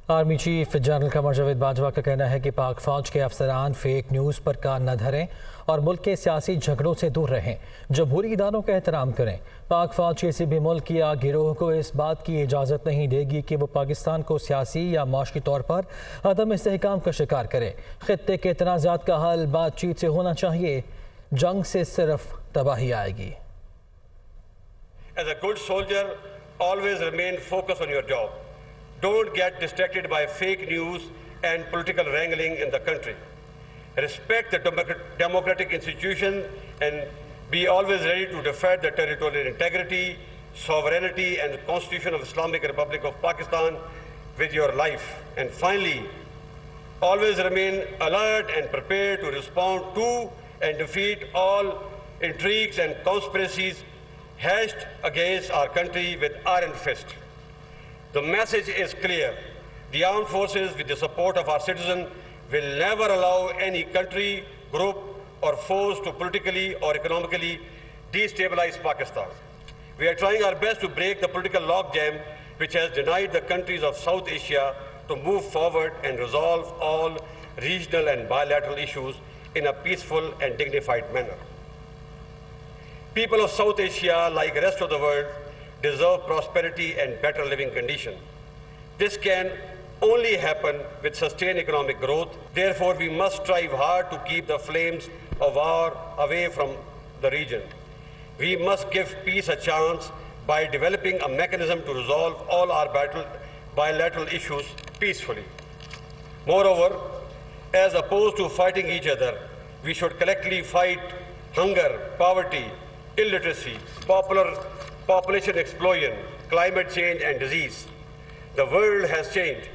Army chief general Qamar Javed Bajwa کا کہنا ہے کہ پاک فوج کے افسران فیک نیوز پر کان نہ دھریں اور ملک کے سیاسی جھگڑوں سے دور رہیں، جمہوری اداروں کا احترام کریں۔ پاک فوج کسی بھی ملک یا گروہ کو اس بات کی اجازت نہیں دے گی کہ وہ پاکستان کو سیاسی یا معاشی طور پر عدم استحکام کا شکار کرے۔ خطے کے تنازعات کا حل بات چیت سے ہونا چاہیے، جنگ سے صرف تباہی آئے گی۔ As a good soldier, always remain focused on your job. Don't get distracted by fake news and political wrangling in the country. Respect the democratic institutions and be always ready to defend the territorial integrity, sovereignty and the Constitution of Islamic Republic of Pakistan with your life. And finally, always remain alert and prepared to respond to and defeat all intrigues and conspiracies hatched against our country with iron fist. The message is clear. The armed forces, with the support of our citizens, will never allow any country, group or force to politically or economically destabilize Pakistan. We are trying our best to break the political logjam which has denied the countries of South Asia to move forward and resolve all regional and bilateral issues in a peaceful and dignified manner. People of South Asia, like the rest of the world, deserve prosperity and better living conditions. This can only happen with sustained economic growth. Therefore, we must strive hard to keep the flames of war away from the region. We must give peace a chance by developing a mechanism to resolve all our bilateral issues peacefully. Moreover, as opposed to fighting each other, we should collectively fight hunger, poverty, illiteracy, population explosion, climate change and disease. The world has changed.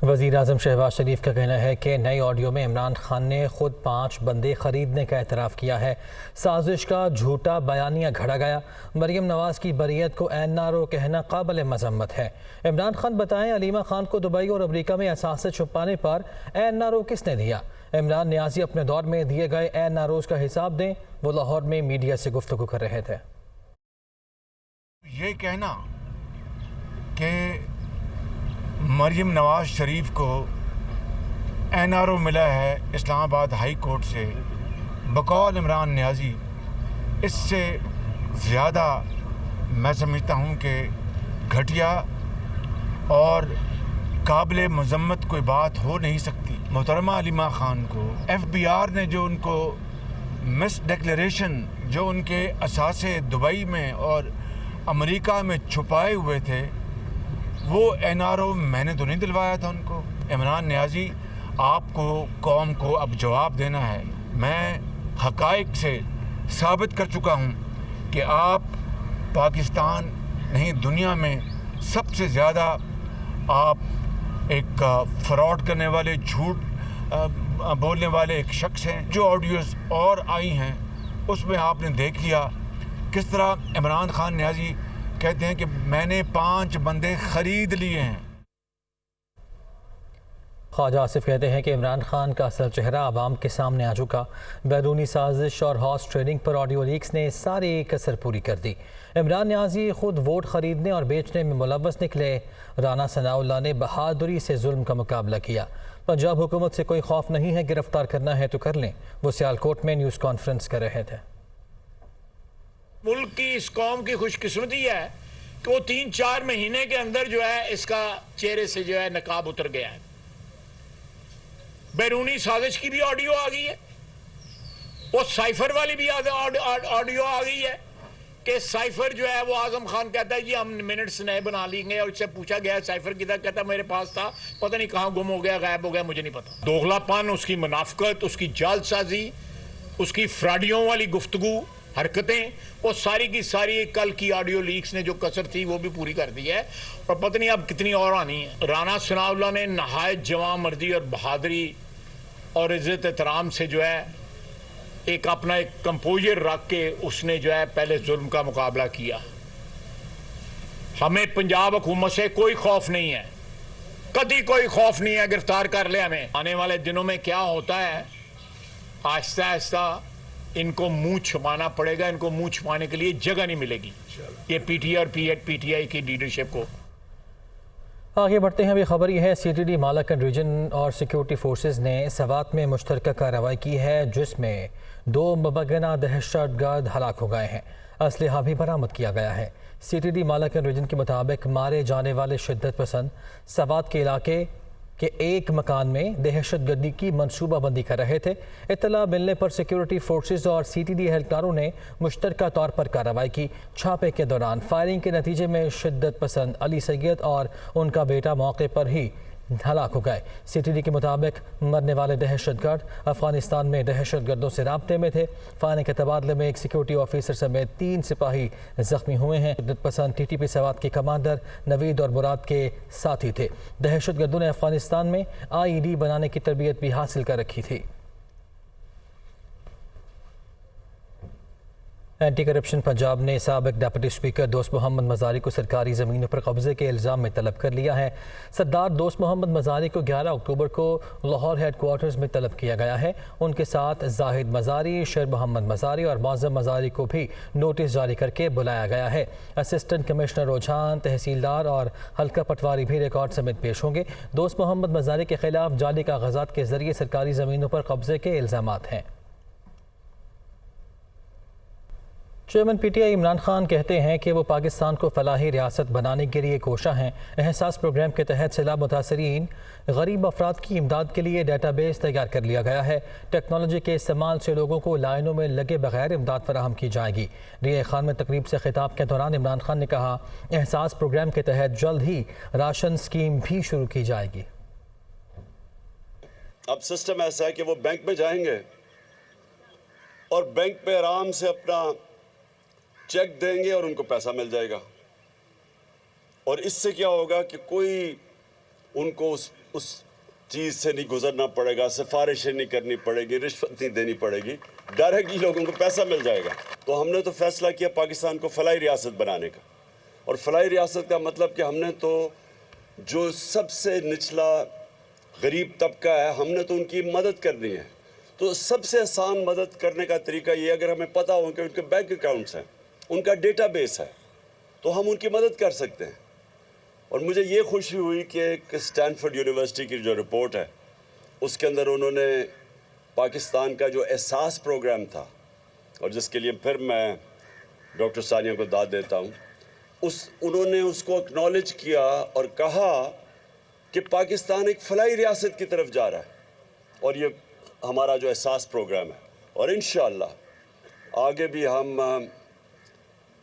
وزیر اعظم شہباز شریف کا کہنا ہے کہ نئی audio میں عمران خان نے خود 5 بندے خریدنے کا اعتراف کیا ہے۔ سازش کا جھوٹا بیانیہ گھڑا گیا۔ مریم نواز کی بریت کو NRO کہنا قابل مذمت ہے۔ عمران خان بتائیں علیمہ خان کو دبئی اور امریکہ میں اثاثے چھپانے پر NRO کس نے دیا؟ عمران نیازی اپنے دور میں دیے گئے NROs کا حساب دیں، وہ لاہور میں میڈیا سے گفتگو کر رہے تھے۔ یہ کہنا کہ مریم نواز شریف کو NRO ملا ہے اسلام آباد ہائی کورٹ سے بقول عمران نیازی، اس سے زیادہ میں سمجھتا ہوں کہ گھٹیا اور قابل مذمت کوئی بات ہو نہیں سکتی۔ محترمہ علیمہ خان کو FBR نے جو ان کو مس ڈکلیریشن جو ان کے اثاثے دبئی میں اور امریکہ میں چھپائے ہوئے تھے، وہ NRO میں نے تو نہیں دلوایا تھا ان کو۔ عمران نیازی، آپ کو قوم کو اب جواب دینا ہے۔ میں حقائق سے ثابت کر چکا ہوں کہ آپ پاکستان نہیں دنیا میں سب سے زیادہ آپ ایک فراڈ کرنے والے، جھوٹ بولنے والے ایک شخص ہیں۔ جو آڈیوز اور آئی ہیں اس میں آپ نے دیکھ لیا کس طرح عمران خان نیازی کہتے ہیں کہ میں نے 5 بندے خرید لیے ہیں۔ خواجہ آصف کہتے ہیں کہ عمران خان کا اصل چہرہ عوام کے سامنے آ چکا۔ بیرونی سازش اور ہارس ٹریڈنگ پر آڈیو لیکس نے ساری کسر پوری کر دی۔ عمران نیازی خود ووٹ خریدنے اور بیچنے میں ملوث نکلے۔ رانا ثناء اللہ نے بہادری سے ظلم کا مقابلہ کیا۔ پنجاب حکومت سے کوئی خوف نہیں ہے، گرفتار کرنا ہے تو کر لیں، وہ سیالکوٹ میں نیوز کانفرنس کر رہے تھے۔ ملک کی اس قوم کی خوش قسمتی ہے کہ وہ 3-4 مہینے کے اندر جو ہے اس کا چہرے سے جو ہے نقاب اتر گیا ہے۔ بیرونی سازش کی بھی آڈیو آ گئی ہے، وہ سائفر والی بھی آڈیو آ گئی ہے کہ سائفر جو ہے وہ اعظم خان کہتا ہے جی ہم منٹس نئے بنا لیں گے، اور اس سے پوچھا گیا سائفر کی طرح، کہتا ہے میرے پاس تھا، پتہ نہیں کہاں گم ہو گیا، غائب ہو گیا، مجھے نہیں پتا۔ دوغلا پن، اس کی منافقت، اس کی جال سازی، اس کی فراڈیوں والی گفتگو، حرکتیں، وہ ساری کی ساری کل کی آڈیو لیکس نے جو کسر تھی وہ بھی پوری کر دی ہے، اور پتہ نہیں اب کتنی اور آنی ہے۔ رانا ثناء اللہ نے نہایت جواں مردی اور بہادری اور عزت احترام سے جو ہے ایک اپنا ایک کمپوزر رکھ کے اس نے جو ہے پہلے ظلم کا مقابلہ کیا۔ ہمیں پنجاب حکومت سے کوئی خوف نہیں ہے، کبھی کوئی خوف نہیں ہے، گرفتار کر لے ہمیں۔ آنے والے دنوں میں کیا ہوتا ہے، آہستہ آہستہ ان کو منہ چھپانا پڑے گا، ان کو منہ چھپانے کے لیے جگہ نہیں ملے گی یہ پی ٹی آئی اور پی ٹی آئی کی لیڈرشپ کو۔ آگے بڑھتے ہیں. ابھی خبر یہ ہے CTD مالاکنڈ ریجن اور سیکیورٹی فورسز نے سوات میں مشترکہ کارروائی کی ہے جس میں 2 مبینہ دہشت گرد ہلاک ہو گئے ہیں. اسلحہ بھی برآمد کیا گیا ہے. CTD مالاکنڈ ریجن کے مطابق مارے جانے والے شدت پسند سوات کے علاقے کے ایک مکان میں دہشت گردی کی منصوبہ بندی کر رہے تھے. اطلاع ملنے پر سیکیورٹی فورسز اور CTD اہلکاروں نے مشترکہ طور پر کارروائی کی. چھاپے کے دوران فائرنگ کے نتیجے میں شدت پسند علی سید اور ان کا بیٹا موقع پر ہی ہلاک ہو گئے. CTD کے مطابق مرنے والے دہشت گرد افغانستان میں دہشت گردوں سے رابطے میں تھے. فائرنگ کے تبادلے میں ایک سیکیورٹی آفیسر سمیت 3 سپاہی زخمی ہوئے ہیں. شدت پسند TTP سوات کے کمانڈر نوید اور مراد کے ساتھی تھے. دہشت گردوں نے افغانستان میں IED بنانے کی تربیت بھی حاصل کر رکھی تھی. اینٹی کرپشن پنجاب نے سابق ڈپٹی اسپیکر دوست محمد مزاری کو سرکاری زمینوں پر قبضے کے الزام میں طلب کر لیا ہے. سردار دوست محمد مزاری کو 11 اکتوبر کو لاہور ہیڈ کوارٹرز میں طلب کیا گیا ہے. ان کے ساتھ زاہد مزاری، شیر محمد مزاری اور معظم مزاری کو بھی نوٹس جاری کر کے بلایا گیا ہے. اسسٹنٹ کمشنر رجحان، تحصیلدار اور حلقہ پٹواری بھی ریکارڈ سمیت پیش ہوں گے. دوست محمد مزاری کے خلاف جعلی کاغذات کے ذریعے سرکاری زمینوں پر قبضے کے الزامات ہیں. چیئرمین PTI عمران خان کہتے ہیں کہ وہ پاکستان کو فلاحی ریاست بنانے کے لیے کوشاں ہیں. احساس پروگرام کے تحت سیلاب متاثرین غریب افراد کی امداد کے لیے ڈیٹا بیس تیار کر لیا گیا ہے. ٹیکنالوجی کے استعمال سے لوگوں کو لائنوں میں لگے بغیر امداد فراہم کی جائے گی. ریاء خان میں تقریب سے خطاب کے دوران عمران خان نے کہا احساس پروگرام کے تحت جلد ہی راشن اسکیم بھی شروع کی جائے گی. اب سسٹم ایسا ہے کہ وہ بینک میں جائیں گے اور بینک پہ آرام سے اپنا چیک دیں گے اور ان کو پیسہ مل جائے گا. اور اس سے کیا ہوگا کہ کوئی ان کو اس چیز سے نہیں گزرنا پڑے گا، سفارشیں نہیں کرنی پڑے گی، رشوت نہیں دینی پڑے گی، ڈائریکٹلی لوگوں کو پیسہ مل جائے گا. تو ہم نے تو فیصلہ کیا پاکستان کو فلاحی ریاست بنانے کا. اور فلاحی ریاست کا مطلب کہ ہم نے تو جو سب سے نچلا غریب طبقہ ہے ہم نے تو ان کی مدد کرنی ہے. تو سب سے آسان مدد کرنے کا طریقہ یہ اگر ہمیں پتہ ہو کہ ان کے بینک اکاؤنٹس ہیں، ان کا ڈیٹا بیس ہے، تو ہم ان کی مدد کر سکتے ہیں. اور مجھے یہ خوشی ہوئی کہ ایک اسٹینفورڈ یونیورسٹی کی جو رپورٹ ہے اس کے اندر انہوں نے پاکستان کا جو احساس پروگرام تھا، اور جس کے لیے پھر میں ڈاکٹر ثانیہ کو داد دیتا ہوں، انہوں نے اس کو اکنالج کیا اور کہا کہ پاکستان ایک فلاحی ریاست کی طرف جا رہا ہے. اور یہ ہمارا جو احساس پروگرام ہے، اور انشاءاللہ آگے بھی ہم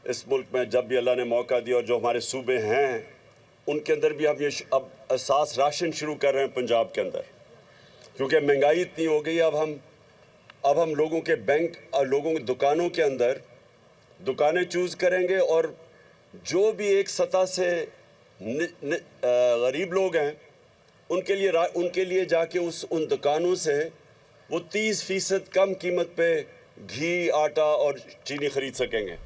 اس ملک میں جب بھی اللہ نے موقع دیا اور جو ہمارے صوبے ہیں ان کے اندر بھی ہم یہ اب احساس راشن شروع کر رہے ہیں پنجاب کے اندر. کیونکہ مہنگائی اتنی ہو گئی، اب ہم لوگوں کے بینک اور لوگوں کی دکانوں کے اندر دکانیں چوز کریں گے، اور جو بھی ایک سطح سے غریب لوگ ہیں ان کے لیے جا کے ان دکانوں سے وہ 30% کم قیمت پہ گھی، آٹا اور چینی خرید سکیں گے.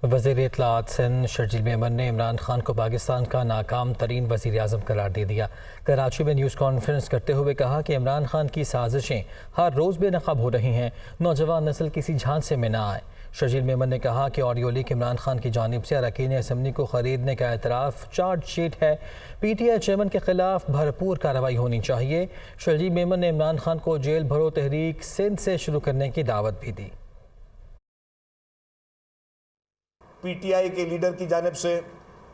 وزیر اطلاعات سندھ شرجیل میمن نے عمران خان کو پاکستان کا ناکام ترین وزیر اعظم قرار دے دیا. کراچی میں نیوز کانفرنس کرتے ہوئے کہا کہ عمران خان کی سازشیں ہر روز بے نقاب ہو رہی ہیں، نوجوان نسل کسی جھانسے میں نہ آئے. شرجیل میمن نے کہا کہ آڈیو لیک عمران خان کی جانب سے اراکین اسمبلی کو خریدنے کا اعتراف چارج شیٹ ہے. PTI چیئرمین کے خلاف بھرپور کارروائی ہونی چاہیے. شرجیل میمن نے عمران خان کو جیل بھرو تحریک سندھ سے شروع کرنے کی دعوت بھی دی. PTI کے لیڈر کی جانب سے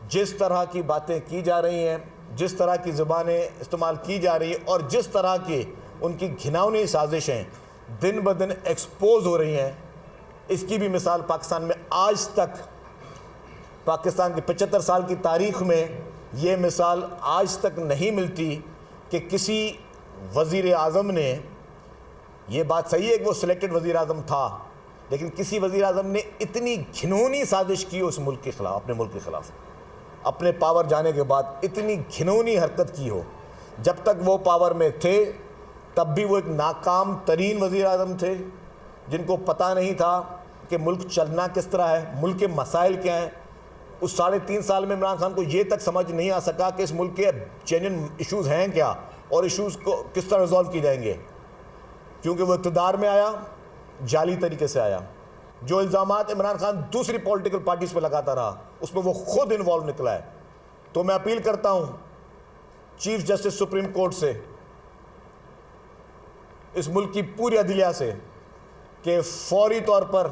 جس طرح کی باتیں کی جا رہی ہیں، جس طرح کی زبانیں استعمال کی جا رہی ہیں، اور جس طرح کی ان کی گھناؤنی سازشیں دن بدن ایکسپوز ہو رہی ہیں، اس کی بھی مثال پاکستان میں آج تک، پاکستان کے 75 سال کی تاریخ میں یہ مثال آج تک نہیں ملتی کہ کسی وزیر اعظم نے، یہ بات صحیح ہے کہ وہ سلیکٹڈ وزیر اعظم تھا، لیکن کسی وزیر اعظم نے اتنی گھنونی سازش کی اس ملک کے خلاف، اپنے ملک کے خلاف، اپنے پاور جانے کے بعد اتنی گھنونی حرکت کی ہو. جب تک وہ پاور میں تھے تب بھی وہ ایک ناکام ترین وزیر اعظم تھے جن کو پتہ نہیں تھا کہ ملک چلنا کس طرح ہے، ملک کے مسائل کیا ہیں. اس 3.5 سال میں عمران خان کو یہ تک سمجھ نہیں آ سکا کہ اس ملک کے جینوئن ایشوز ہیں کیا اور ایشوز کو کس طرح ریزالو کی جائیں گے. کیونکہ وہ اقتدار میں آیا، جعلی طریقے سے آیا. جو الزامات عمران خان دوسری پولیٹیکل پارٹیز پہ لگاتا رہا اس میں وہ خود انوالو نکلا ہے. تو میں اپیل کرتا ہوں چیف جسٹس سپریم کورٹ سے، اس ملک کی پوری عدلیہ سے، کہ فوری طور پر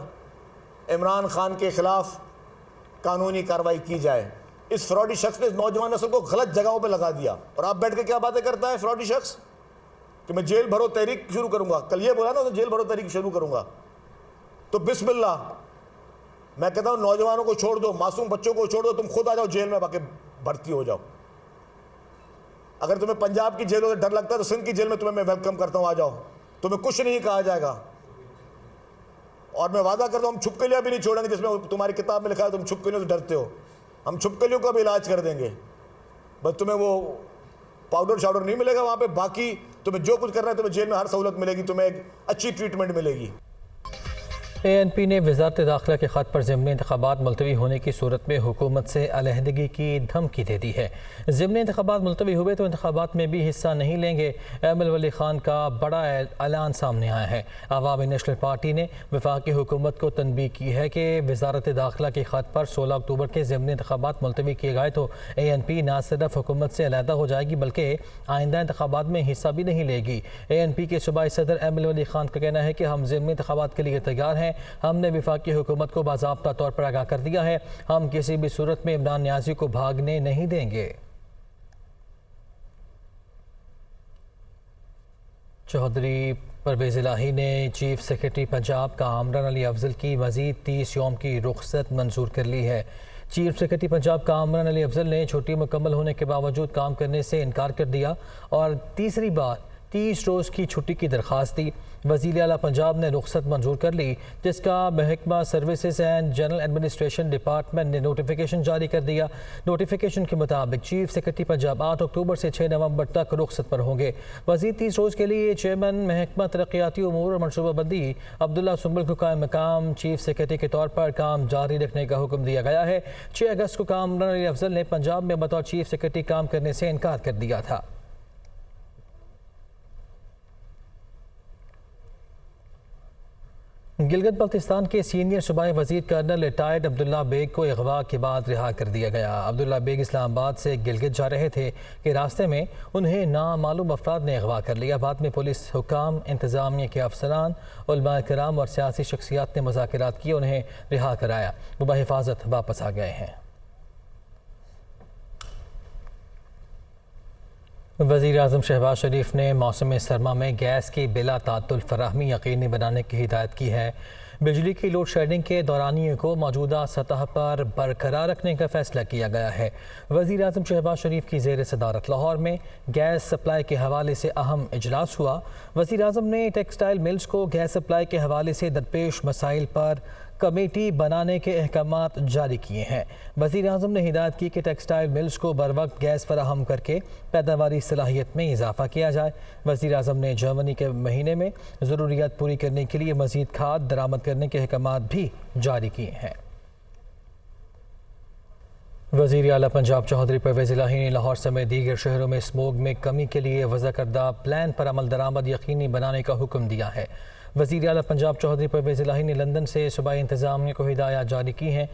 عمران خان کے خلاف قانونی کارروائی کی جائے۔ اس فراڈی شخص نے اس نوجوان نسل کو غلط جگہوں پہ لگا دیا، اور آپ بیٹھ کے کیا باتیں کرتا ہے فراڈی شخص کہ میں جیل بھرو تحریک شروع کروں گا۔ کل یہ بولا نا تو جیل بھرو تحریک شروع کروں گا، تو بسم اللہ۔ میں کہتا ہوں نوجوانوں کو چھوڑ دو، معصوم بچوں کو چھوڑ دو، تم خود آ جاؤ جیل میں، باقی بھرتی ہو جاؤ۔ اگر تمہیں پنجاب کی جیلوں سے ڈر لگتا ہے تو سندھ کی جیل میں تمہیں میں ویلکم کرتا ہوں، آ جاؤ، تمہیں کچھ نہیں کہا جائے گا۔ اور میں وعدہ کرتا ہوں ہم چھپکلیاں بھی نہیں چھوڑیں گے، جس میں تمہاری کتاب میں لکھا ہے تم چھپکلیوں سے ڈرتے ہو، ہم چھپکلیوں کا بھی علاج کر دیں گے۔ بس تمہیں وہ پاؤڈر شاؤڈر نہیں ملے گا وہاں پہ، باقی تمہیں جو کچھ کرنا ہے تمہیں جیل میں ہر سہولت ملے گی، تمہیں ایک اچھی ٹریٹمنٹ ملے گی۔ ANP نے وزارت داخلہ کے خط پر ضمنی انتخابات ملتوی ہونے کی صورت میں حکومت سے علیحدگی کی دھمکی دے دی ہے۔ ضمنی انتخابات ملتوی ہوئے تو انتخابات میں بھی حصہ نہیں لیں گے۔ ایمل ولی خان کا بڑا اعلان سامنے آیا ہے۔ عوامی نیشنل پارٹی نے وفاقی حکومت کو تنبیہ کی ہے کہ وزارت داخلہ کے خط پر 16 اکتوبر کے ضمنی انتخابات ملتوی کیے گئے تو ANP نہ صرف حکومت سے علیحدہ ہو جائے گی بلکہ آئندہ انتخابات میں حصہ بھی نہیں لے گی۔ ANP کے صوبائی صدر ایمل ولی خان کا کہنا ہے کہ ہم ضمنی انتخابات کے لیے تیار ہیں، ہم نے وفاقی حکومت کو باضابطہ طور پر آگاہ کر دیا ہے، ہم کسی بھی صورت میں عمران نیازی کو بھاگنے نہیں دیں گے۔ چودھری پرویز الہی نے چیف سیکرٹری پنجاب کامران علی افضل کی مزید 30 یوم کی رخصت منظور کر لی ہے۔ چیف سیکرٹری پنجاب کامران علی افضل نے چھٹی مکمل ہونے کے باوجود کام کرنے سے انکار کر دیا اور تیسری بار 30 روز کی چھٹی کی درخواست دی۔ وزیر اعلیٰ پنجاب نے رخصت منظور کر لی، جس کا محکمہ services and general administration department نے نوٹیفیکیشن جاری کر دیا۔ نوٹیفیکیشن کے مطابق چیف سیکرٹری پنجاب 8 اکتوبر سے 6 نومبر تک رخصت پر ہوں گے۔ مزید 30 روز کے لیے چیئرمین محکمہ ترقیاتی امور اور منصوبہ بندی عبداللہ سنبل کو قائم مقام چیف سیکرٹری کے طور پر کام جاری رکھنے کا حکم دیا گیا ہے۔ 6 اگست کو کامران علی افضل نے پنجاب میں بطور چیف سیکرٹری کام کرنے سے انکار کر دیا تھا۔ گلگت بلتستان کے سینئر صوبائی وزیر کرنل ریٹائرڈ عبداللہ بیگ کو اغوا کے بعد رہا کر دیا گیا۔ عبداللہ بیگ اسلام آباد سے گلگت جا رہے تھے کہ راستے میں انہیں نامعلوم افراد نے اغوا کر لیا۔ بعد میں پولیس حکام، انتظامیہ کے افسران، علماء کرام اور سیاسی شخصیات نے مذاکرات کیے، انہیں رہا کرایا، وہ بحفاظت واپس آ گئے ہیں۔ وزیر اعظم شہباز شریف نے موسم سرما میں گیس کی بلا تعطل فراہمی یقینی بنانے کی ہدایت کی ہے۔ بجلی کی لوڈ شیڈنگ کے دورانیے کو موجودہ سطح پر برقرار رکھنے کا فیصلہ کیا گیا ہے۔ وزیر اعظم شہباز شریف کی زیر صدارت لاہور میں گیس سپلائی کے حوالے سے اہم اجلاس ہوا۔ وزیر اعظم نے ٹیکسٹائل ملز کو گیس سپلائی کے حوالے سے درپیش مسائل پر کمیٹی بنانے کے احکامات جاری کیے ہیں۔ وزیر اعظم نے ہدایت کی کہ ٹیکسٹائل ملز کو بروقت گیس فراہم کر کے پیداواری صلاحیت میں اضافہ کیا جائے۔ وزیر اعظم نے جرمنی کے مہینے میں ضروریات پوری کرنے کے لیے مزید کھاد درآمد کرنے کے احکامات بھی جاری کیے ہیں۔ وزیر اعلیٰ پنجاب چودھری پرویز الہی نے لاہور سمیت دیگر شہروں میں اسموگ میں کمی کے لیے وضع کردہ پلان پر عمل درآمد یقینی بنانے کا حکم دیا ہے۔ وزیر اعلیٰ پنجاب چودھری پرویز الہی نے لندن سے صوبائی انتظامیہ کو ہدایات جاری کی ہیں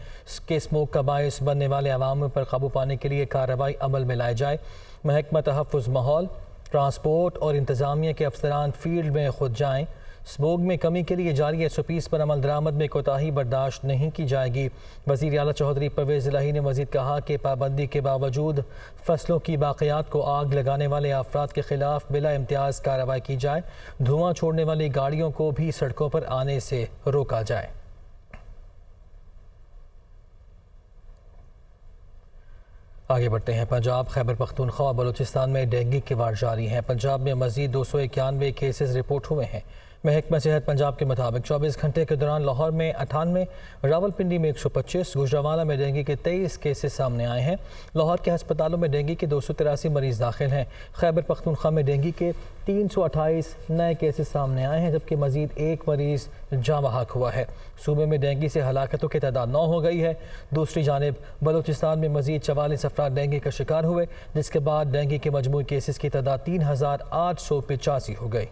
کہ اسموگ کا باعث بننے والے عوامل پر قابو پانے کے لیے کارروائی عمل میں لائی جائے۔ محکمہ تحفظ ماحول، ٹرانسپورٹ اور انتظامیہ کے افسران فیلڈ میں خود جائیں۔ اسموگ میں کمی کے لیے جاری SOPs پر عمل درآمد میں کوتاہی برداشت نہیں کی جائے گی۔ وزیر اعلیٰ چودھری پرویز الہی نے مزید کہا کہ پابندی کے باوجود فصلوں کی باقیات کو آگ لگانے والے افراد کے خلاف بلا امتیاز کارروائی کی جائے، دھواں چھوڑنے والی گاڑیوں کو بھی سڑکوں پر آنے سے روکا جائے۔ آگے بڑھتے ہیں۔ پنجاب، خیبر پختونخوا اور بلوچستان میں ڈینگی کے وار جاری ہیں۔ پنجاب میں مزید 291 کیسز رپورٹ ہوئے ہیں۔ محکمہ صحت پنجاب کے مطابق 24 گھنٹے کے دوران لاہور میں 98، راولپنڈی میں 125، گوجرانوالہ میں ڈینگی کے 23 کیسز سامنے آئے ہیں۔ لاہور کے ہسپتالوں میں ڈینگی کے 283 مریض داخل ہیں۔ خیبر پختونخوا میں ڈینگی کے 328 نئے کیسز سامنے آئے ہیں، جبکہ مزید ایک مریض جاں بحق ہوا ہے۔ صوبے میں ڈینگی سے ہلاکتوں کی تعداد 9 ہو گئی ہے۔ دوسری جانب بلوچستان میں مزید 44 افراد ڈینگی کا شکار ہوئے، جس کے بعد ڈینگی کے مجموعی کیسز کی تعداد 3885 ہو گئی۔